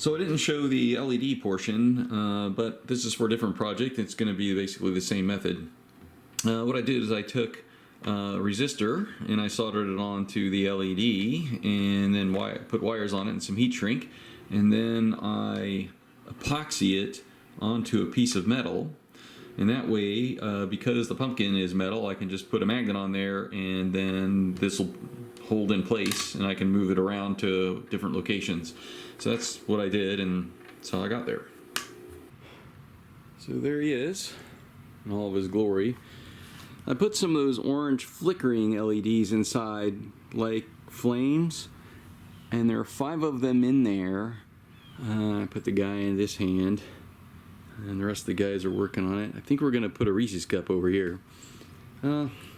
So I didn't show the LED portion, but this is for a different project. It's going to be basically the same method. What I did is I took a resistor and I soldered it onto the LED, and then put wires on it and some heat shrink, and then I epoxy it onto a piece of metal. And that way, because the pumpkin is metal, I can just put a magnet on there, and then this will hold in place, and I can move it around to different locations. So that's what I did, and that's how I got there. So there he is in all of his glory. I put some of those orange flickering LEDs inside like flames, and there are 5 of them in there. I put the guy in this hand, and the rest of the guys are working on it. I think we're going to put a Reese's cup over here.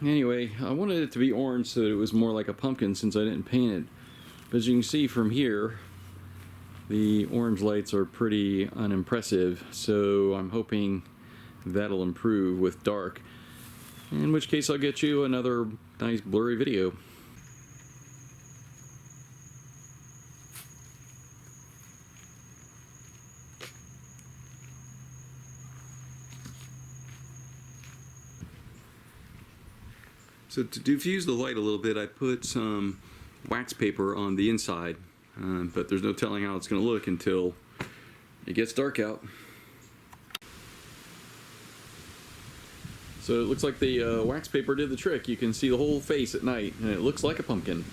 Anyway, I wanted it to be orange so that it was more like a pumpkin since I didn't paint it. But as you can see from here, the orange lights are pretty unimpressive, so I'm hoping that'll improve with dark. In which case I'll get you another nice blurry video. So to diffuse the light a little bit, I put some wax paper on the inside, but there's no telling how it's going to look until it gets dark out. So it looks like the wax paper did the trick. You can see the whole face at night, and it looks like a pumpkin.